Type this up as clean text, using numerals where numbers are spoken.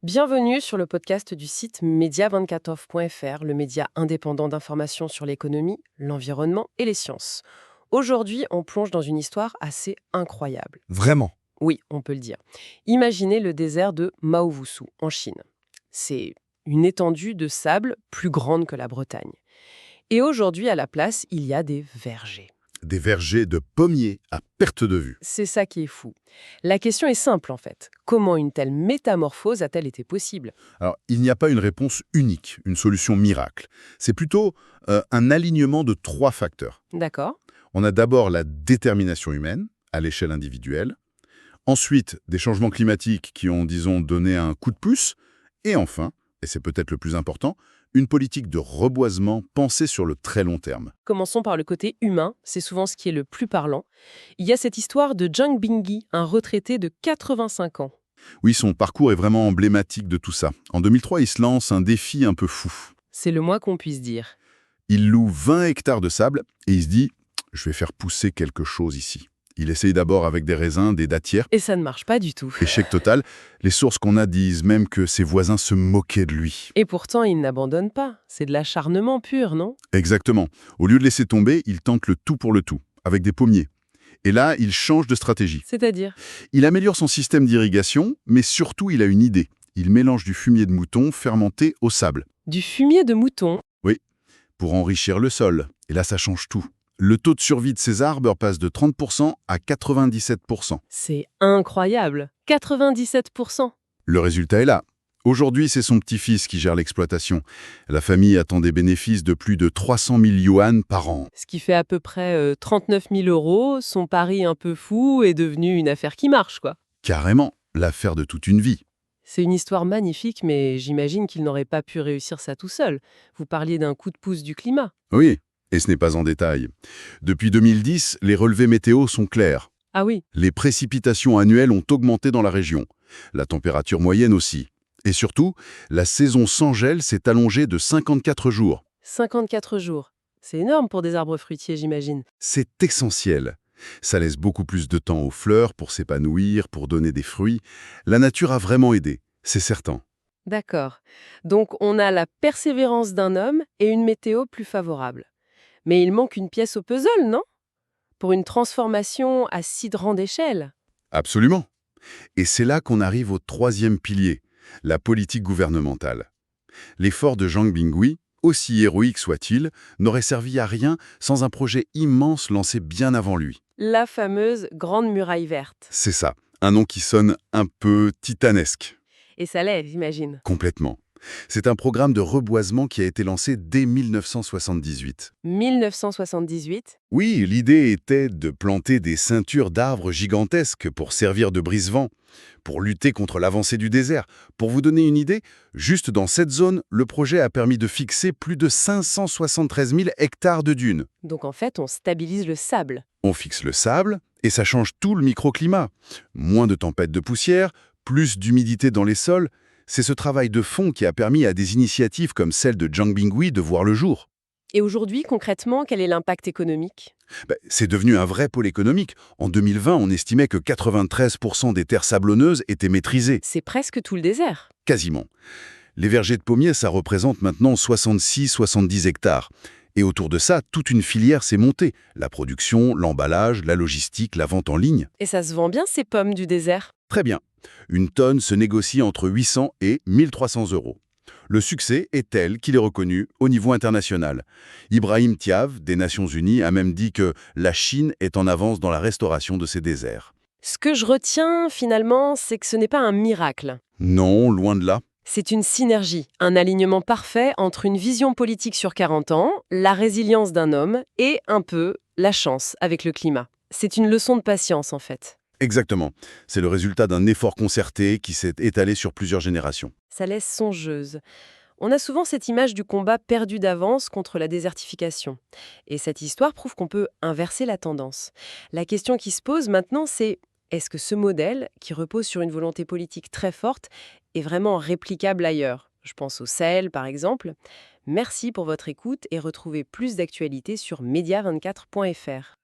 Bienvenue sur le podcast du site media24off.fr, le média indépendant d'information sur l'économie, l'environnement et les sciences. Aujourd'hui, on plonge dans une histoire assez incroyable. Vraiment. Oui, on peut le dire. Imaginez le désert de Maovusu, en Chine. C'est une étendue de sable plus grande que la Bretagne. Et aujourd'hui, à la place, il y a des vergers. Des vergers de pommiers à perte de vue. C'est ça qui est fou. La question est simple, en fait. Comment une telle métamorphose a-t-elle été possible ? Alors, il n'y a pas une réponse unique, une solution miracle. C'est plutôt un alignement de 3 facteurs. D'accord ? On a d'abord la détermination humaine, à l'échelle individuelle. Ensuite, des changements climatiques qui ont, disons, donné un coup de pouce. Et enfin, et c'est peut-être le plus important, une politique de reboisement pensée sur le très long terme. Commençons par le côté humain, c'est souvent ce qui est le plus parlant. Il y a cette histoire de Zhang Bingyi, un retraité de 85 ans. Oui, son parcours est vraiment emblématique de tout ça. En 2003, il se lance un défi un peu fou. C'est le moins qu'on puisse dire. Il loue 20 hectares de sable et il se dit « je vais faire pousser quelque chose ici ». Il essaye d'abord avec des raisins, des dattières. Et ça ne marche pas du tout. Échec total. Les sources qu'on a disent même que ses voisins se moquaient de lui. Et pourtant, il n'abandonne pas. C'est de l'acharnement pur, non ? Exactement. Au lieu de laisser tomber, il tente le tout pour le tout, avec des pommiers. Et là, il change de stratégie. C'est-à-dire ? Il améliore son système d'irrigation, mais surtout, il a une idée. Il mélange du fumier de mouton fermenté au sable. Du fumier de mouton. Oui, pour enrichir le sol. Et là, ça change tout. Le taux de survie de ces arbres passe de 30% à 97%. C'est incroyable. 97%. Le résultat est là. Aujourd'hui, c'est son petit-fils qui gère l'exploitation. La famille attend des bénéfices de plus de 300 000 yuan par an. Ce qui fait à peu près 39 000 euros. Son pari un peu fou est devenu une affaire qui marche, quoi. Carrément, l'affaire de toute une vie. C'est une histoire magnifique, mais j'imagine qu'il n'aurait pas pu réussir ça tout seul. Vous parliez d'un coup de pouce du climat. Oui, et ce n'est pas en détail. Depuis 2010, les relevés météo sont clairs. Ah oui, Les précipitations annuelles ont augmenté dans la région. La température moyenne aussi. Et surtout, la saison sans gel s'est allongée de 54 jours. 54 jours. C'est énorme pour des arbres fruitiers, j'imagine. C'est essentiel. Ça laisse beaucoup plus de temps aux fleurs pour s'épanouir, pour donner des fruits. La nature a vraiment aidé, c'est certain. D'accord. Donc on a la persévérance d'un homme et une météo plus favorable. Mais il manque une pièce au puzzle, non ? Pour une transformation à si grande échelle. Absolument. Et c'est là qu'on arrive au 3e pilier, la politique gouvernementale. L'effort de Zhang Bingyi, aussi héroïque soit-il, n'aurait servi à rien sans un projet immense lancé bien avant lui. La fameuse Grande Muraille Verte. C'est ça, un nom qui sonne un peu titanesque. Et ça l'est, j'imagine. Complètement. C'est un programme de reboisement qui a été lancé dès 1978. 1978. Oui, l'idée était de planter des ceintures d'arbres gigantesques pour servir de brise-vent, pour lutter contre l'avancée du désert. Pour vous donner une idée, juste dans cette zone, le projet a permis de fixer plus de 573 000 hectares de dunes. Donc en fait, on stabilise le sable. On fixe le sable et ça change tout le microclimat. Moins de tempêtes de poussière, plus d'humidité dans les sols. C'est ce travail de fond qui a permis à des initiatives comme celle de Zhang Bingyi de voir le jour. Et aujourd'hui, concrètement, quel est l'impact économique ? C'est devenu un vrai pôle économique. En 2020, on estimait que 93% des terres sablonneuses étaient maîtrisées. C'est presque tout le désert. Quasiment. Les vergers de pommiers, ça représente maintenant 66-70 hectares. Et autour de ça, toute une filière s'est montée. La production, l'emballage, la logistique, la vente en ligne. Et ça se vend bien, ces pommes du désert ? Très bien. Une tonne se négocie entre 800 et 1300 euros. Le succès est tel qu'il est reconnu au niveau international. Ibrahim Thiav, des Nations Unies, a même dit que la Chine est en avance dans la restauration de ces déserts. Ce que je retiens, finalement, c'est que ce n'est pas un miracle. Non, loin de là. C'est une synergie, un alignement parfait entre une vision politique sur 40 ans, la résilience d'un homme et, un peu, la chance avec le climat. C'est une leçon de patience, en fait. Exactement. C'est le résultat d'un effort concerté qui s'est étalé sur plusieurs générations. Ça laisse songeuse. On a souvent cette image du combat perdu d'avance contre la désertification. Et cette histoire prouve qu'on peut inverser la tendance. La question qui se pose maintenant, c'est est-ce que ce modèle, qui repose sur une volonté politique très forte, est vraiment réplicable ailleurs ? Je pense au Sahel, par exemple. Merci pour votre écoute et retrouvez plus d'actualités sur media24.fr.